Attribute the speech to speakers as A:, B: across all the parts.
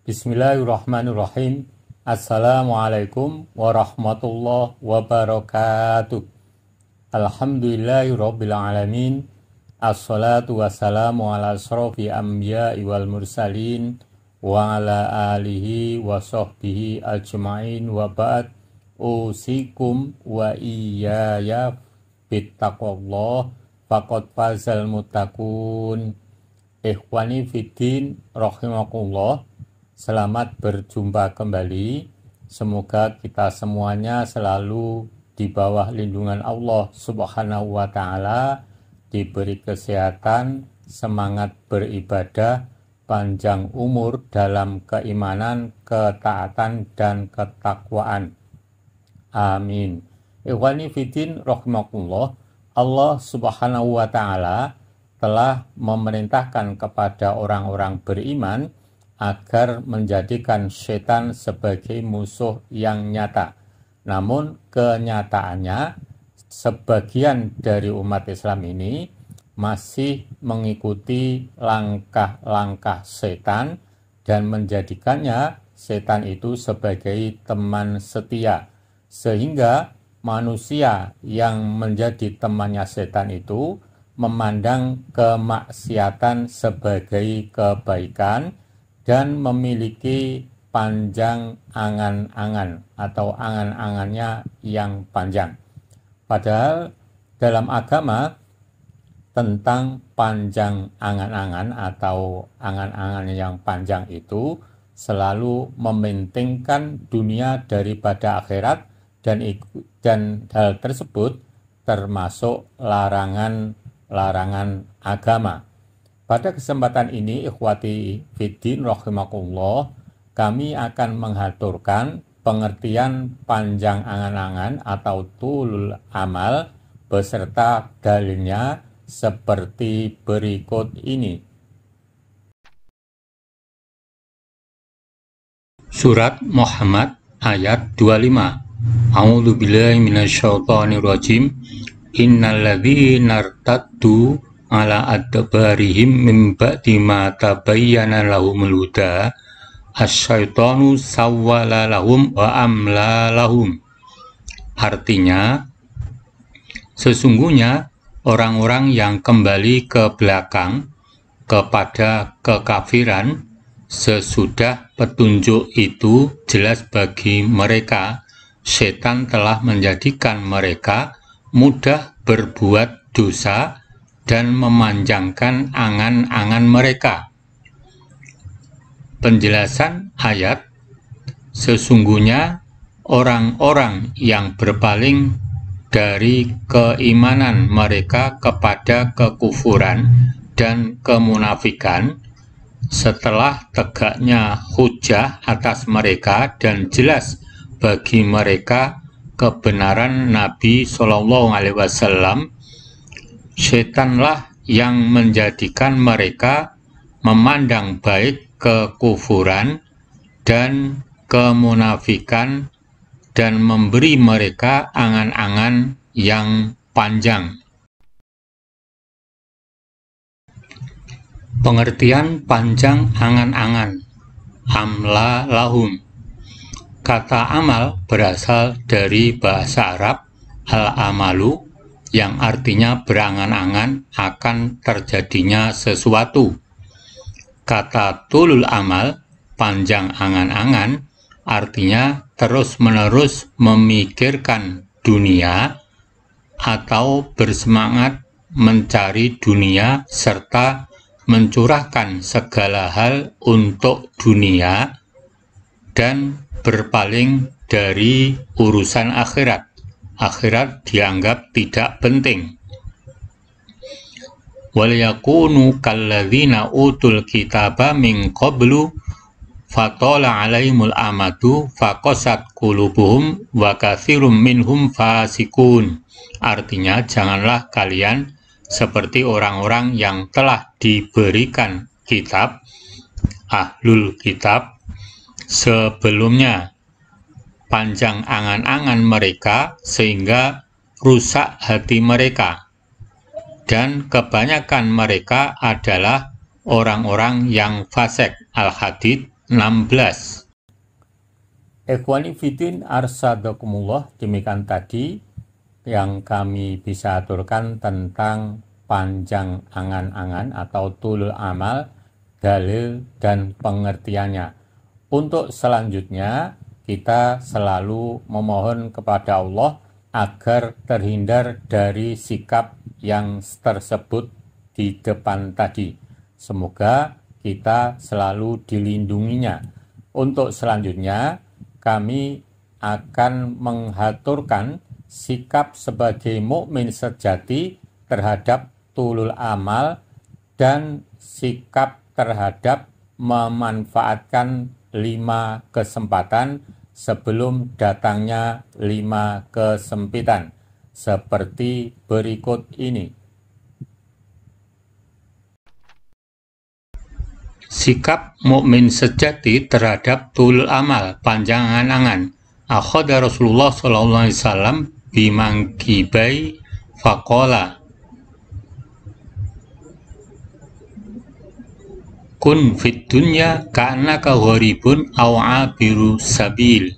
A: Bismillahirrahmanirrahim. Assalamualaikum warahmatullahi wabarakatuh. Alhamdulillahirabbil alamin. Assalatu wassalamu ala asrofi anbiya'i wal mursalin wa ala alihi wa sahbihi ajma'in wa ba'd. Usikum wa iyaya bittaqwallah faqad fazal muttaqun. Ikhwani fiddin rahimakumullah. Selamat berjumpa kembali. Semoga kita semuanya selalu di bawah lindungan Allah Subhanahu wa taala, diberi kesehatan, semangat beribadah, panjang umur dalam keimanan, ketaatan dan ketakwaan. Amin. Ikhwani fiddin rahimakumullah. Allah Subhanahu wa taala telah memerintahkan kepada orang-orang beriman agar menjadikan setan sebagai musuh yang nyata. Namun kenyataannya sebagian dari umat Islam ini masih mengikuti langkah-langkah setan dan menjadikannya setan itu sebagai teman setia. Sehingga manusia yang menjadi temannya setan itu memandang kemaksiatan sebagai kebaikan dan memiliki panjang angan-angan atau angan-angannya yang panjang. Padahal dalam agama tentang panjang angan-angan atau angan-angan yang panjang itu selalu mementingkan dunia daripada akhirat, dan hal tersebut termasuk larangan agama. Pada kesempatan ini, ikhwati fiddin rahimakumullah, kami akan mengaturkan pengertian panjang angan-angan atau tulul amal beserta dalilnya seperti berikut ini. Surat Muhammad ayat 25. A'udzu billahi minasyaitonir rajim. Innal ladzina irtaddu ala adbarihim min ba'di ma tabayyana lahumul huda asyaitanu sawwala lahum wa amla lahum. Artinya, sesungguhnya orang-orang yang kembali ke belakang kepada kekafiran sesudah petunjuk itu jelas bagi mereka, setan telah menjadikan mereka mudah berbuat dosa dan memanjangkan angan-angan mereka. Penjelasan ayat, sesungguhnya orang-orang yang berpaling dari keimanan mereka kepada kekufuran dan kemunafikan setelah tegaknya hujah atas mereka dan jelas bagi mereka kebenaran Nabi Shallallahu Alaihi Wasallam, setanlah yang menjadikan mereka memandang baik kekufuran dan kemunafikan dan memberi mereka angan-angan yang panjang. Pengertian panjang angan-angan. Amla lahum. Kata amal berasal dari bahasa Arab al-amalu yang artinya berangan-angan akan terjadinya sesuatu. Kata tulul amal, panjang angan-angan, artinya terus-menerus memikirkan dunia atau bersemangat mencari dunia serta mencurahkan segala hal untuk dunia dan berpaling dari urusan akhirat. Akhirat dianggap tidak penting. Wal yakunu kalladzina utul kitaba min qablu fatala alaihimul amadu faqasat qulubuhum wa katsirum minhum fasikun. Artinya, janganlah kalian seperti orang-orang yang telah diberikan kitab, ahlul kitab, sebelumnya, panjang angan-angan mereka sehingga rusak hati mereka, dan kebanyakan mereka adalah orang-orang yang fasik. Al-Hadid 16. Ikhwani Fiddin Arsadakumullah, demikian tadi yang kami bisa aturkan tentang panjang angan-angan atau tulul amal, dalil dan pengertiannya. Untuk selanjutnya kita selalu memohon kepada Allah agar terhindar dari sikap yang tersebut di depan tadi. Semoga kita selalu dilindunginya. Untuk selanjutnya kami akan menghaturkan sikap sebagai mukmin sejati terhadap tulul amal dan sikap terhadap memanfaatkan 5 kesempatan sebelum datangnya 5 kesempitan seperti berikut ini. Sikap mukmin sejati terhadap tulul amal, panjang angan-angan. Akhadha Rasulullah sallallahu alaihi wasallam bimangkibai faqala kun fid dunya ka'annaka gharibun aw 'abiru sabil.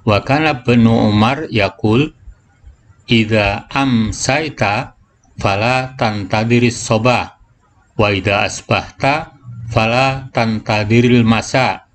A: Wa kana Ibnu Umar yaqul idza amsayta fala tantadiris sabah wa idza asbahta fala tantadiril masa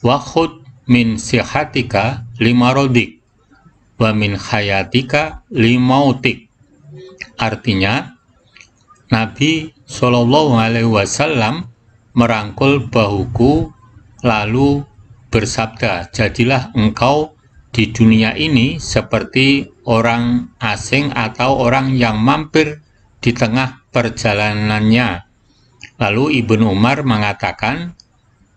A: wa khud min sihatika limarodik wa min hayatika limautik. Artinya, Nabi Shallallahu Alaihi Wasallam merangkul bahuku lalu bersabda, jadilah engkau di dunia ini seperti orang asing atau orang yang mampir di tengah perjalanannya. Lalu Ibnu Umar mengatakan,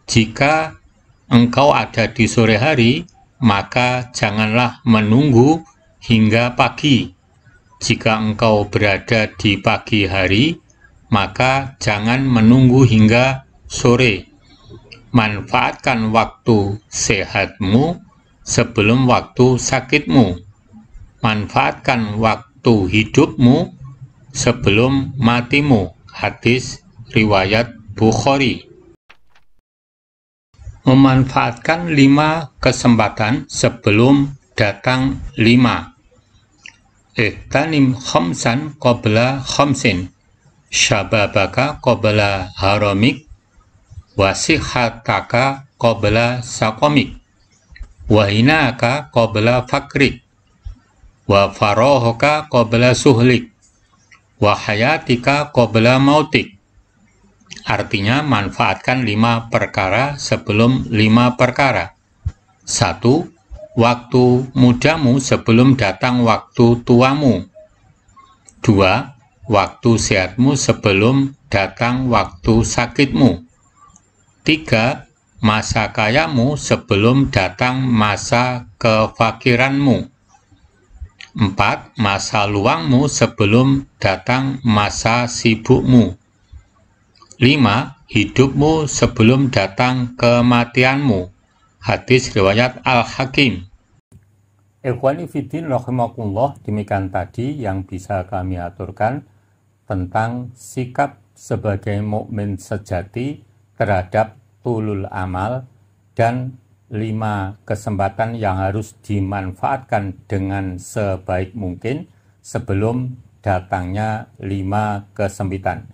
A: jika engkau ada di sore hari, maka janganlah menunggu hingga pagi. Jika engkau berada di pagi hari, maka jangan menunggu hingga sore. Manfaatkan waktu sehatmu sebelum waktu sakitmu. Manfaatkan waktu hidupmu sebelum matimu. Hadis riwayat Bukhari. Memanfaatkan 5 kesempatan sebelum datang 5. Ihtanim khamsan qabla khamsin, syababaka qabla haramik, wasihataka qabla saqamik, wahinaka qabla fakrik, wa farohoka qabla suhlik, wa hayatika qabla mautik. Artinya, manfaatkan 5 perkara sebelum 5 perkara. 1. Waktu mudamu sebelum datang waktu tuamu. 2. Waktu sehatmu sebelum datang waktu sakitmu. 3. Masa kayamu sebelum datang masa kefakiranmu. 4. Masa luangmu sebelum datang masa sibukmu. 5. Hidupmu sebelum datang kematianmu. Hadis riwayat Al-Hakim. Ikhwani Fiddin rahimakumullah, demikian tadi yang bisa kami aturkan tentang sikap sebagai mukmin sejati terhadap tulul amal dan 5 kesempatan yang harus dimanfaatkan dengan sebaik mungkin sebelum datangnya 5 kesempitan.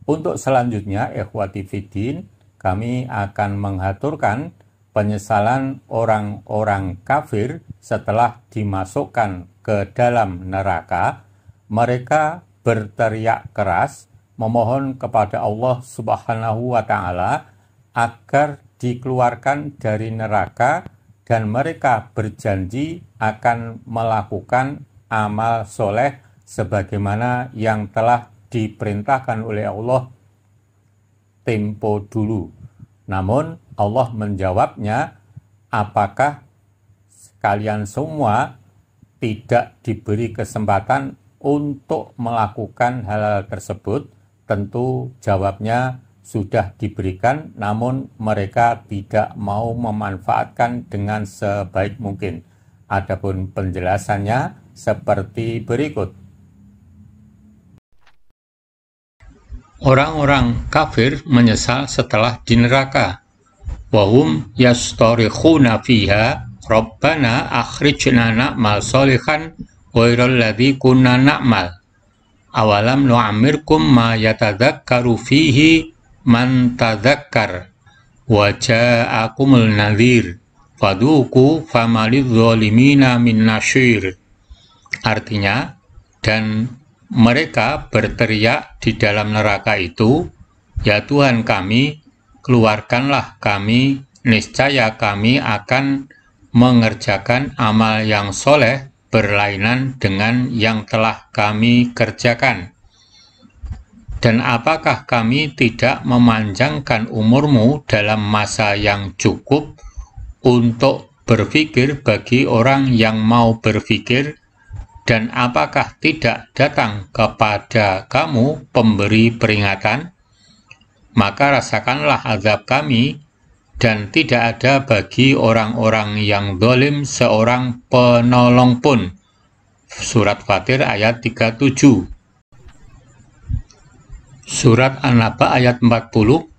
A: Untuk selanjutnya, ikhwati fiddin, kami akan menghaturkan penyesalan orang-orang kafir setelah dimasukkan ke dalam neraka. Mereka berteriak keras, memohon kepada Allah Subhanahu wa Ta'ala agar dikeluarkan dari neraka, dan mereka berjanji akan melakukan amal soleh sebagaimana yang telah diperintahkan oleh Allah tempo dulu. Namun Allah menjawabnya, apakah kalian semua tidak diberi kesempatan untuk melakukan hal tersebut? Tentu jawabnya sudah diberikan, namun mereka tidak mau memanfaatkan dengan sebaik mungkin. Adapun penjelasannya seperti berikut. Orang-orang kafir menyesal setelah di neraka. wahum yastarikhuna fiha Rabbana akhrijna na'mal sholihan ghairal ladzi kunna na'mal awalam nu'ammirkum ma yatadzakkaru fihi man tadzakkar wa ja'akumul nadhir fadhuku famalidz zalimina min nasyir. Artinya, dan mereka berteriak di dalam neraka itu, ya Tuhan kami, keluarkanlah kami, niscaya kami akan mengerjakan amal yang soleh berlainan dengan yang telah kami kerjakan. Dan apakah kami tidak memanjangkan umurmu dalam masa yang cukup untuk berpikir bagi orang yang mau berpikir? Dan apakah tidak datang kepada kamu pemberi peringatan? Maka rasakanlah azab kami, dan tidak ada bagi orang-orang yang zalim seorang penolong pun. Surat Fatir ayat 37. Surat An-Naba ayat 40.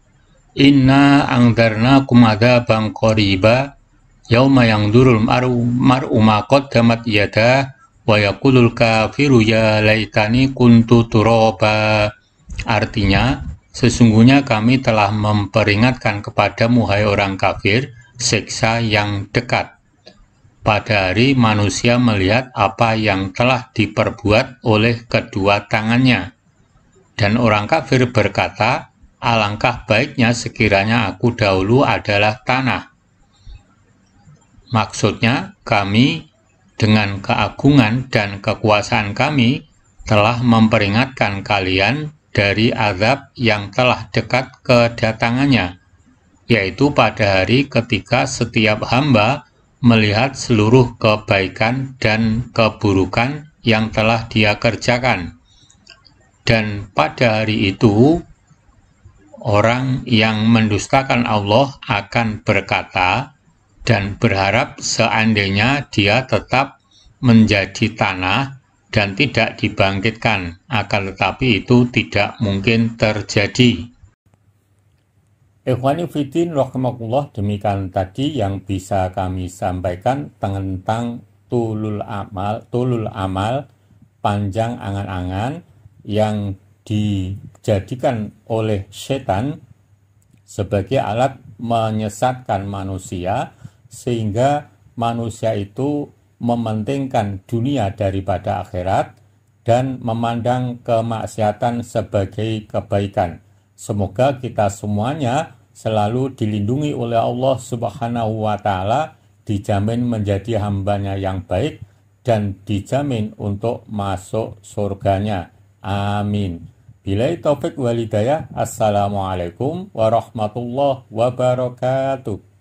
A: Inna angdarnakum adzaban qariba yauma yangdurul mar'u ma qaddamat yadah wa yaqulul kafiru ya laitani kuntu turaba. Artinya, sesungguhnya kami telah memperingatkan kepadamu, hai orang kafir, siksa yang dekat. Pada hari manusia melihat apa yang telah diperbuat oleh kedua tangannya. Dan orang kafir berkata, alangkah baiknya sekiranya aku dahulu adalah tanah. Maksudnya, kami dengan keagungan dan kekuasaan kami telah memperingatkan kalian dari azab yang telah dekat kedatangannya, yaitu pada hari ketika setiap hamba melihat seluruh kebaikan dan keburukan yang telah dia kerjakan. Dan pada hari itu, orang yang mendustakan Allah akan berkata dan berharap seandainya dia tetap menjadi tanah dan tidak dibangkitkan, akan tetapi itu tidak mungkin terjadi. Ikhwani fiddin rahimakumullah, demikian tadi yang bisa kami sampaikan tentang tulul amal, panjang angan-angan yang dijadikan oleh setan sebagai alat menyesatkan manusia, sehingga manusia itu mementingkan dunia daripada akhirat dan memandang kemaksiatan sebagai kebaikan. Semoga kita semuanya selalu dilindungi oleh Allah Subhanahu wa Ta'ala, dijamin menjadi hambanya yang baik dan dijamin untuk masuk surganya. Amin. Billahi taufik wal hidayah. Assalamualaikum warahmatullahi wabarakatuh.